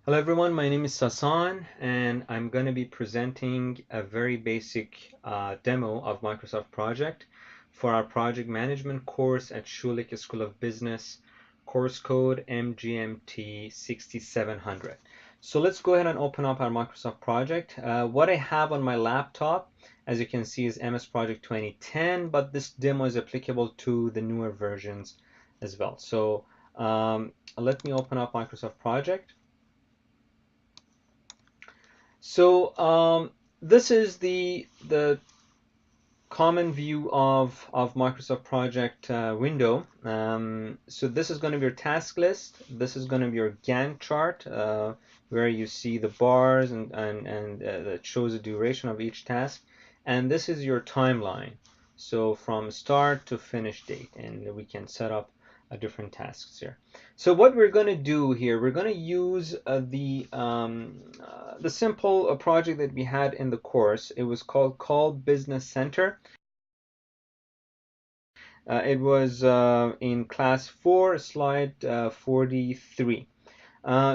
Hello everyone, my name is Sasan and I'm going to be presenting a very basic demo of Microsoft Project for our project management course at Schulich School of Business, course code MGMT 6700. So let's go ahead and open up our Microsoft Project. What I have on my laptop, as you can see, is MS Project 2010, but this demo is applicable to the newer versions as well. So let me open up Microsoft Project. So this is the common view of Microsoft Project window. So this is going to be your task list. This is going to be your Gantt chart where you see the bars and that shows the duration of each task. And this is your timeline. So from start to finish date, and we can set up different tasks here. So what we're going to do here, we're going to use the simple project that we had in the course. It was called Call Business Center. It was in class 4, slide 43.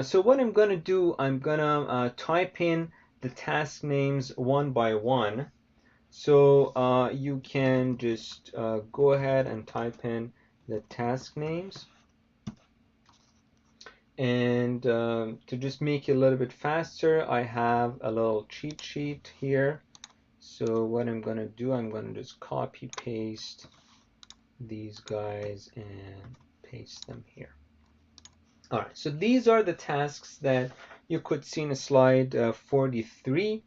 So what I'm going to do, I'm going to type in the task names one by one. So you can just go ahead and type in the task names. And to just make it a little bit faster, I have a little cheat sheet here. So what I'm going to do, I'm going to just copy paste these guys and paste them here. All right, so these are the tasks that you could see in slide 43.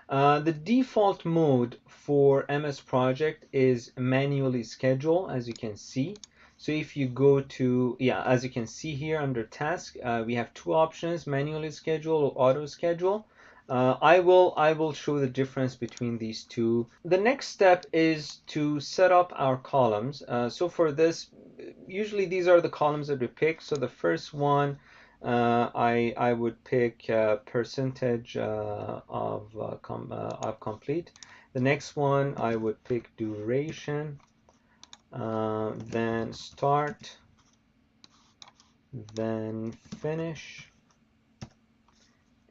The default mode for MS Project is manually schedule, as you can see. So if you go to, as you can see here under task, we have two options, manually schedule or auto schedule. I will show the difference between these two. The next step is to set up our columns. So for this, usually these are the columns that we pick. So the first one, I would pick percentage of complete. The next one I would pick duration, then start, then finish,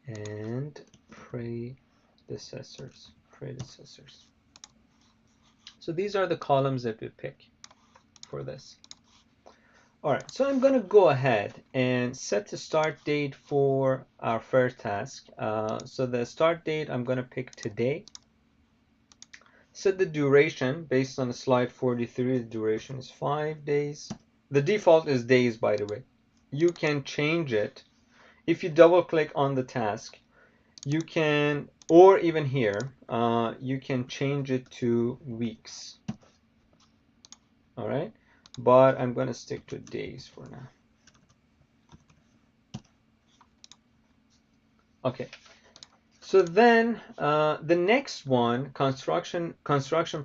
and predecessors. So these are the columns that we pick for this. All right, so I'm going to go ahead and set the start date for our first task. So the start date, I'm going to pick today. Set the duration based on slide 43. The duration is 5 days. The default is days, by the way. You can change it. If you double click on the task, you can, or even here, you can change it to weeks. All right, but I'm going to stick to days for now. Okay, so then the next one, construction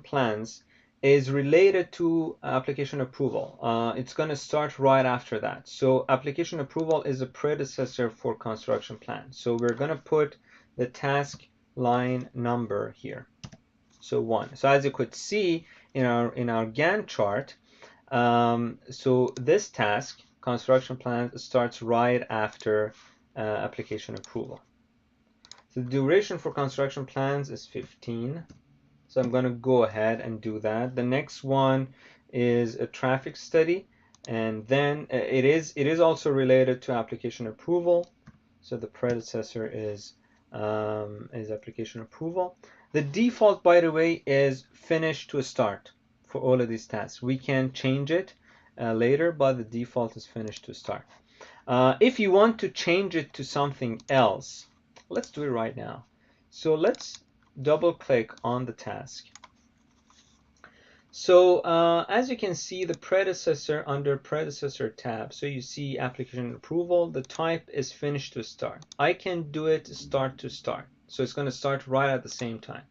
plans, is related to application approval. It's going to start right after that. So application approval is a predecessor for construction plan. So we're going to put the task line number here. So 1. So as you could see in our Gantt chart, so this task, construction plan, starts right after application approval. So the duration for construction plans is 15. So I'm going to go ahead and do that. The next one is a traffic study, and then it is also related to application approval. So the predecessor is application approval. The default, by the way, is finish to start for all of these tasks. We can change it later, but the default is finish to start. If you want to change it to something else, let's do it right now. So let's double click on the task. So as you can see, the predecessor under predecessor tab, so you see application approval, the type is finish to start. I can do it start to start. So it's going to start right at the same time.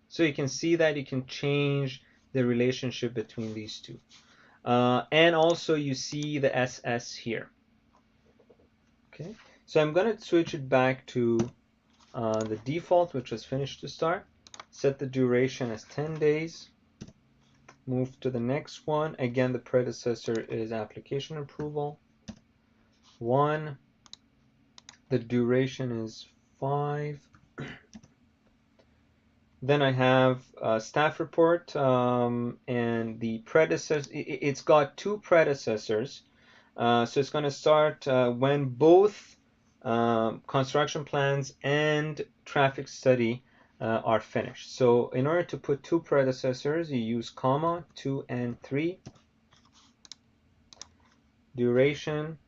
So you can see that you can change the relationship between these two. And also you see the SS here. Okay, so I'm going to switch it back to the default, which is finish to start. Set the duration as 10 days. Move to the next one. Again, the predecessor is application approval. 1. The duration is 5. Then I have a staff report, and the predecessor, it's got two predecessors. So it's going to start when both construction plans and traffic study are finished. So in order to put two predecessors, you use comma, 2 and 3, duration,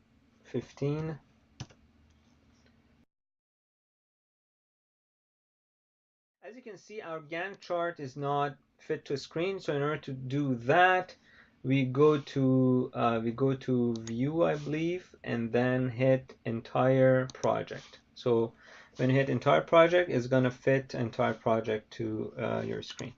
15. As you can see, our Gantt chart is not fit to screen. So in order to do that, we go to view, I believe, and then hit entire project. So when you hit entire project, it's gonna fit entire project to your screen.